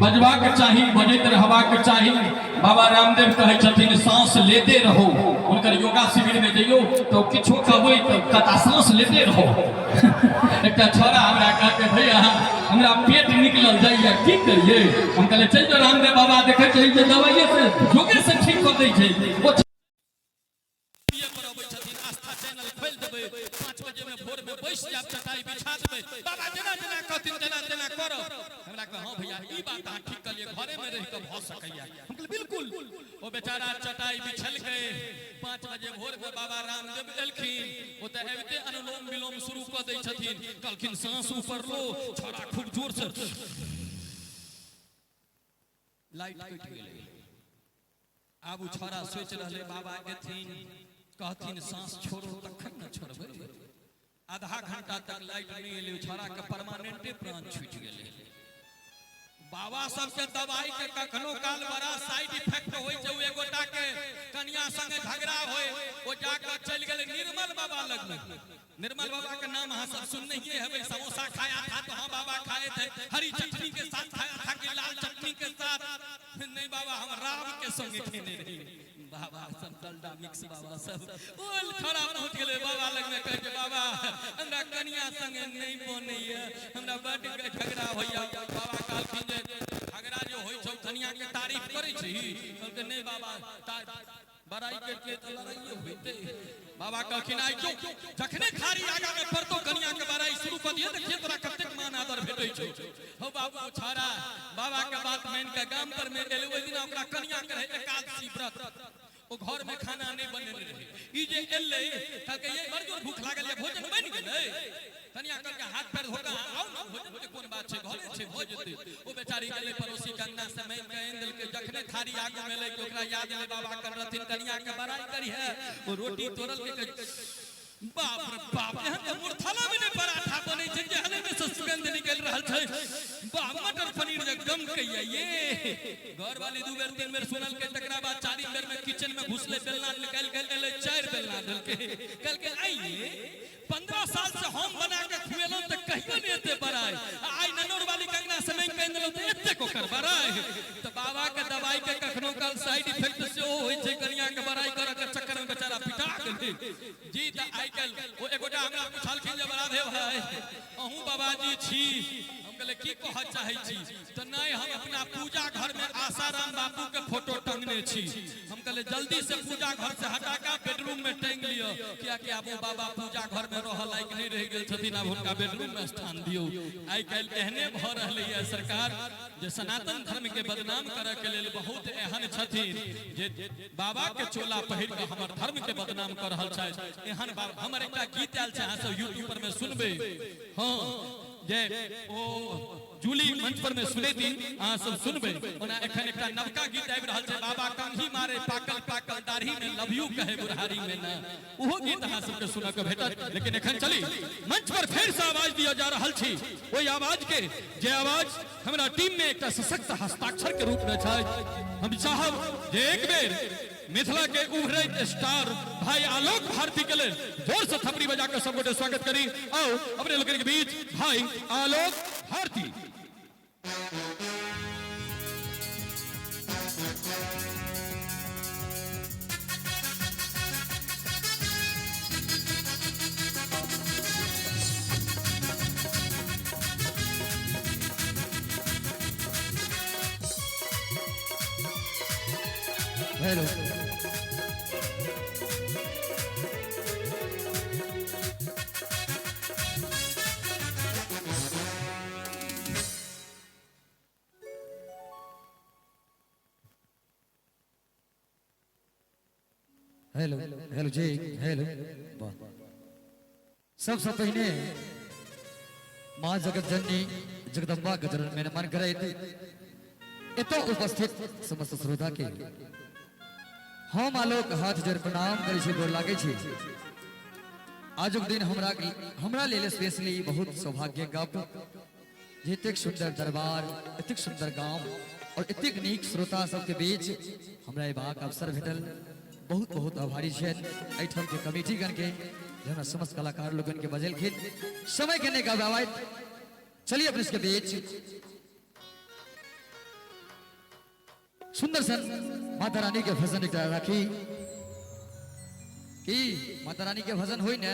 बजवा के चाही, बजत रहवा के चाही। बाबा रामदेव कहे छथिन सांस लेते रहो। उनकर योगा शिविर में जइयो तो किछो कहबै तो कता सांस लेते रहो। एक छोरा हमरा कहते भैया हमरा पेट निकलल जाइए की करिए। हम कहले चल जो रामदेव बाबा देखे छै जे दवाइए से योगे से ठीक कर दै छै। वो आस्था चैनल खोल देबै 5 बजे में भोर में बैठ जाब चटाई बिछा देबै बाबा जना जना कहथिन जना जना करो। हमरा कह हां भैया ई बात अहाँ ठीक कलिए घरे में रह के भ सकैया। हम कहले बिल्कुल। ओ बेचारा चटाई बिछल गए 5 बजे भोर में बाबा रामदेव एलखिन। ओ त एवते अनुलोम विलोम शुरू कर दै छथिन। कहलखिन सांस ऊपर लो। छोरा खूब जोर से लाइट कट गेलै। आब उ छोरा सोच रहले बाबा एथिन कहथिन सांस छोड़ो तखन न छोड़बै। आधा घंटा तक लाइट नहीं एले। छोरा के परमानेंटे प्राण छूट गेलै। बाबा सबके दवाई के कखनो काल बड़ा साइड इफेक्ट होय छै। ओ एगोटा के कन्या संगे झगड़ा होय ओ जाकर चल गेलै निर्मल बाबा लग में। निर्मल बाबा के नाम अहाँ सब सुनने ही हेबै। समोसा खाया था तो हाँ बाबा खाए थे। हरी चटनी के साथ खाया था कि लाल चटनी के साथ? नहीं बाबा हम राम के संगे खेने रही। बाबा सब डलडा मिक्स बाबा सब बोल खड़ा पहुंच गेले बाबा लग में कहे बाबा हमरा कन्या संगे नहीं बनैया हमरा बड झगड़ा होइया। बाबा कहलखिन जे झगड़ा जो होय छौ कन्या के तारीफ करै छी? कहलकै नहीं बाबा बड़ाई के तो लड़ाई होइते। बाबा कहलखिन आई जो जखने खारी आगा में पड़तो कन्या के बड़ाई शुरू कर दिए देखिए तोरा कतेक मान आदर भेटै छौ। हो बाबू छोरा बाबा के बात मान के गाम पर में एले। ओइ दिन ओकरा कन्या के रहे एकादशी व्रत। ओ घर में खाना नहीं बनेले रहे। ई जे एले कहलकै ये बड़ जोर भूख लागल है भोजन बन गेलै। कन्या कहलकै हाथ पैर धोका आओ ना भोजन के कोन बात छै घरे छै भ जेतै। ओ बेचारी गेलै पड़ोसी के अंगना से मांग के आनि देलकै। जखने थारी आगू में ले ओकरा याद एलै बाबा कर रहथिन कन्या के बड़ाई करी है। ओ रोटी तोड़ल के बाप रे बाप यहाँ के मुरथला में नहीं पराठा बनै छै जहने में से सुगंध निकल रहल छै। वाह मटर पनीर जे गम कहिया ये घर वाली 2 बेर 3 बेर सुनल के तकरा बाद 4 बेर में किचन में घुसले बेलना निकाल के एले 4 बेलना देलके। कहलके आइए 15 साल से हम बना के खुएलौ त कहियो नहीं एते बड़ाई। आई ननौर वाली कंगना से मांग के देलौ त एते कोकर बड़ाई। त बाबा के दवाई के कखनो काल साइड इफेक्ट से होय छै। कन्या के बड़ाई करे के चक्कर में बेचारा पिटा गेलै। जी त आई कल ओ एगोटा हमरा पूछलखिन जे बराधे भाई अहूँ बाबाजी छी। हम कहले की कह चाहै छी? त नहीं हम अपना पूजा घर में आसाराम बापू के फोटो टंगने छी। हम कहले जल्दी से पूजा घर से हटा के बेडरूम में टांग लियो किया कि अब बाबा पूजा घर में रह लायक नहीं रह गेल छथिन। अब हुनका बेडरूम में स्थान दियो। आई कल एहने भ रहलै है सरकार जे सनातन धर्म के बदनाम करे के लेल बहुत एहन छथिन जे बाबा के चोला पहिर के हमर धर्म के बदनाम कर रहल छै। एहन हमर एकटा गीत आयल छै अहाँ सब यूट्यूब पर में सुनबे। हां जे ओ जूली मंच पर में सुने दी अहाँ सब सुनबे। ओना एखन एकटा नवका गीत आबि रहल छै बाबा कंघी मारे पाकल पाकल दाढ़ी में लव यू कहे बुढ़ारी में ना। ओहो गीत अहाँ सबके सुनऽ के भेटत। लेकिन एखन चली मंच पर फेर से आवाज दिया जा रहल छी। ओई आवाज के जे आवाज हमरा टीम में एकटा सशक्त हस्ताक्षर के रूप में छै। हम चाहब जे एक बेर मिथिला के उभरैत स्टार भाई आलोक भारती के लिए जोर से थपड़ी बजा कर सब गोटे स्वागत करी। आओ अपने लोगों के बीच भाई आलोक भारती। हेलो हेलो हेलो जी हेलो। सबसे पहले माँ जगत जननी जगदम्बा गजरन में नमन करे एतो उपस्थित समस्त श्रोता के हम आलोक हाथ जोड़ प्रणाम करे छी गोर लागे छी। आजुक दिन हमरा लेल स्पेशली बहुत सौभाग्य गप एतेक सुंदर दरबार एतेक सुंदर गांव और एतेक नीक श्रोता सबके बीच हमरा एबाक अवसर भेटल। बहुत बहुत आभारी छे एठम के कमेटी गण के हमरा समस्त कलाकार लोगन के बजेलखिन समय के ने का बात। चलिए अपने इसके बीच सुंदर सन माता रानी के भजन एक राखी कि माता रानी के भजन हुई न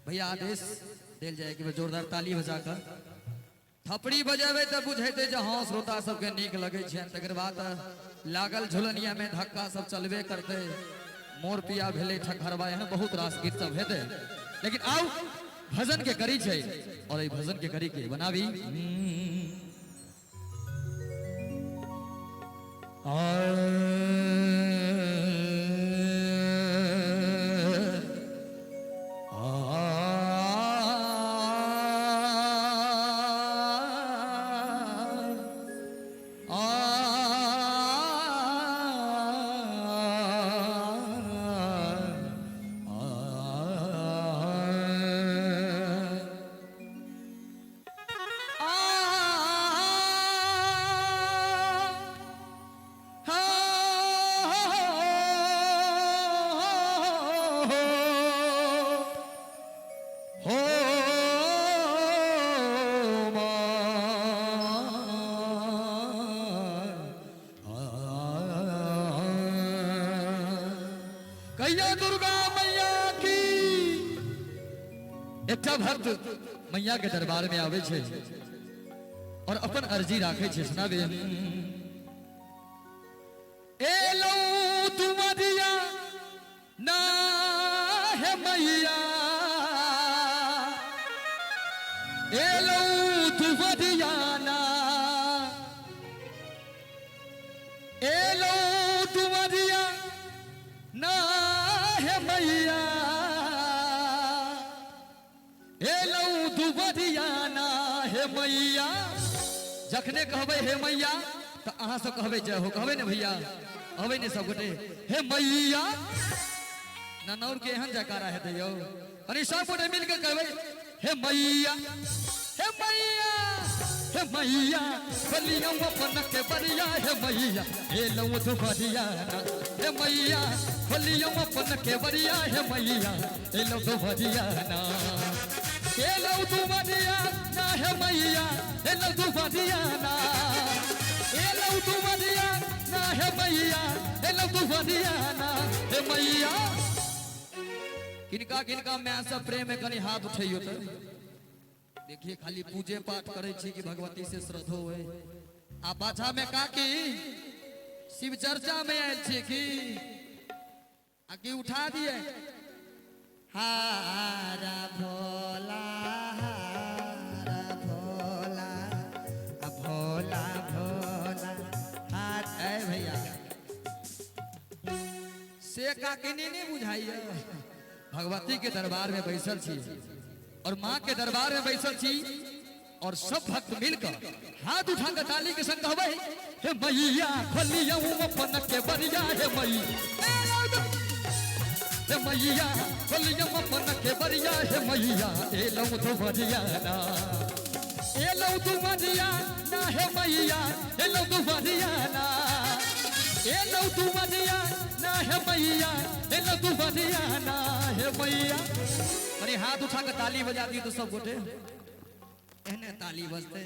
भैया आदेश दिल जाए कि जोरदार ताली बजाकर थपड़ी बजावे तब बुझेते जे हाँ श्रोता सबके नीक लगे छे। तकर बाद लागल झुलनिया में धक्का सब चलबे करते मोर पिया भेले ठकहरवा एहन बहुत रास गीत सब हेते। लेकिन आओ भजन के करी छे और ई भजन के करी के बनावी कैया दुर्गा मैया की एक भक्त मैया के दरबार में आवे छे और अपन अर्जी राखे छे। सुनाबे ए लो तुम्हारिया ना है मैया ए लो तुम्हारिया ना ए लो तुम्हारिया ना है मैया ए लौ दुबरिया ना है मैया जखने कहबे हे मैया तो अहाँ सब कहबे जय हो कहबे ने भैया कहबे ने सब गोटे हे मैया ननौर के एहन जयकारा हेते यौ अरे सब गोटे मिलके कहबे हे मैया हे मैया हे मैया बलिया अपन के बरिया हे मैया हे लौ दुबरिया ना हे मैया बलिया अपन के बरिया हे मैया हे लौ दुबरिया ना हे लौ दुबरिया ना हे मैया हे लौ दुबरिया ना हे लौ दुबरिया ना हे मैया हे लौ दुबरिया ना हे मैया किनका किनका मैं सब प्रेम में कनी हाथ उठाइयो तो देखिए खाली पूजे पाठ करे छी कि भगवती से श्रद्धो है आ पाछा में का की शिव चर्चा में आयल छी कि आके उठा दिए हारा भोला भोला भोला हाथ है भैया से का के नहीं बुझाइए भगवती के दरबार में बैसल छी और माँ के दरबार में बैसल छी और सब भक्त मिलकर हाथ उठाकर ताली के संग कहबे हे मैया खोलिया अपन के बरिया हे मैया हे मैया खोलिया अपन के बरिया हे मैया ए लौ तो बरिया ना ए लौ तो बरिया ना हे मैया ए लौ तो बरिया ना ए लौ तो बरिया ना हे मैया ए लौ तो बरिया ना हे मैया अरे हाथ उठा के ताली बजा दी तो सब गोटे एहने ताली बजते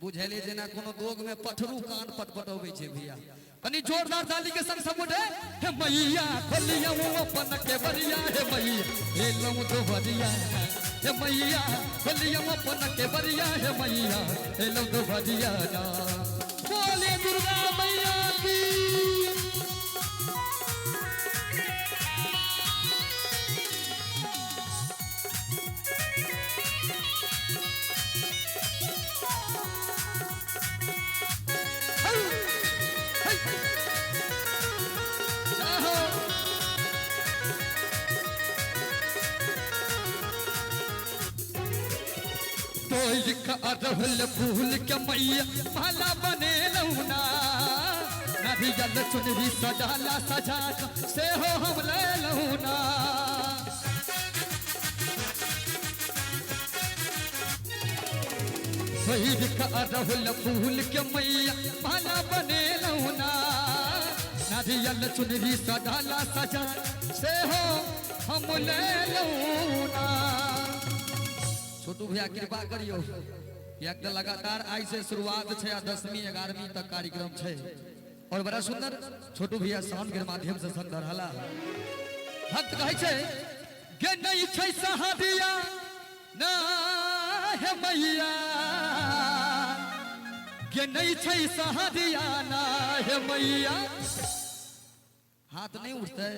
बुझेले जेना कोनो दोग में पठरू कान पटपटोबे छे भैया कनी जोरदार ताली के संग सब गोटे हे मैया खोलिया अपन के बरिया हे मैया हे लौ तो बरिया हे मैया खोलिया अपन के बरिया हे मैया हे लौ तो बरिया ना बोले दुर्गा मैया की अरहुल फूल के मैया माला बने लौना नारियल चुनरी सजाला सजा से हो हम ले लौना अरहुल फूल के मैया माला बने लौना नारियल चुनरी सजाला सजा से हो हम ले लौना छोटू भैया कृपा करियो एक तो लगातार आई से शुरुआत है 10वीं 11वीं तक कार्यक्रम है और बड़ा सुंदर छोटू भैया साउंड के माध्यम से संग रहला भक्त कहे छे गे नहीं छै सहारिया ना हे मैया गे नहीं छै सहारिया ना हे मैया हाथ नहीं उठते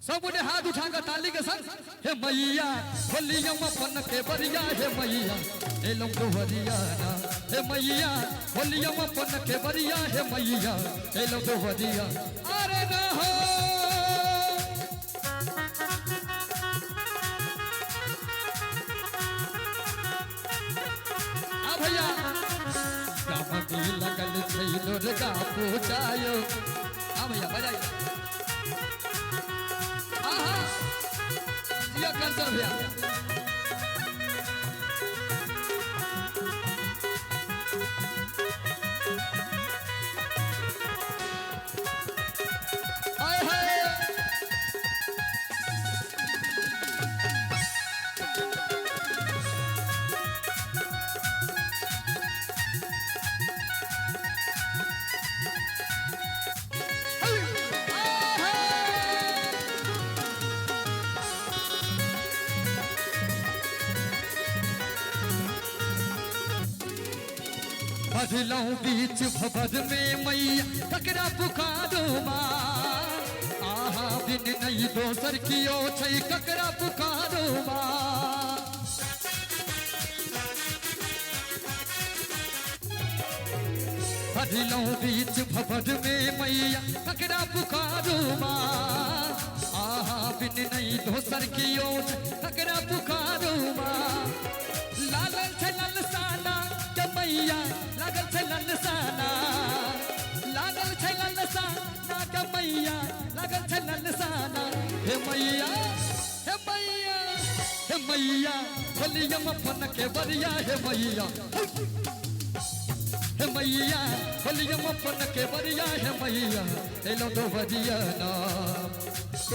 सब ने हाथ उठाकर ताली के संग हे मैया होलियम अपन के बरिया हे मैया एलम दोहरिया ना हे मैया होलियम अपन के बरिया हे मैया एलम दोहरिया अरे ना हो आ भैया गामकी लगल छै लोरगा पूजायो आ भैया बजाइए या कंसर भैया आए हाय बदलाऊ बीच भवन में मैया ककरा पुकारो माँ आहा बिन नहीं दोसर कियो छै ककरा पुकारो माँ बदलाऊ बीच भवन में मैया ककरा पुकारो माँ आहा बिन नहीं दोसर कियो छै ककरा पुकारो माँ लालन छै ललसाना के मैया लागल छै ललसाना लागल छै ललसाना के मैया लागल छै ललसाना हे मैया हे मैया हे मैया होलियम अपन के बरिया हे मैया हे मैया होलियम अपन के बरिया हे मैया एलो तो बरिया ना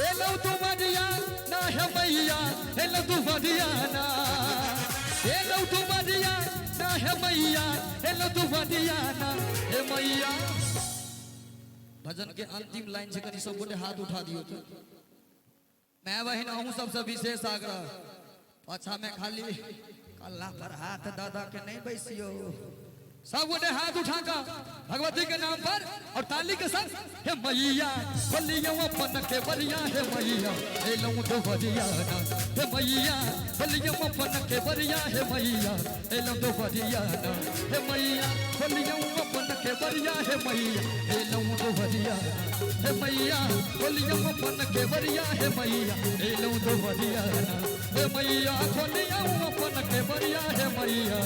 एलो तो बरिया ना हे मैया एलो तो बरिया ना एलो तो बरिया ना हे मैया एलो तो बरिया ना हे मैया भजन के अंतिम लाइन से कनी सब बोले हाथ उठा दियो तो मैं बहन हूँ सबसे विशेष आग्रह अच्छा में खाली कल्ला पर हाथ दादा के नहीं बैसियो सब बोले हाथ उठाकर भगवती के नाम पर और ताली के संग हे मैया होलियम अपन के बरिया हे मैया एलो तो बरिया ना हे मैया होलियम अपन के बरिया हे मैया एलो तो बरिया ना हे मैया होलियम अपन के बरिया हे मैया एलो तो बरिया हे मैया होलियम अपन के बरिया हे मैया एलो तो बरिया ना हे मैया होलियम अपन के बरिया हे मैया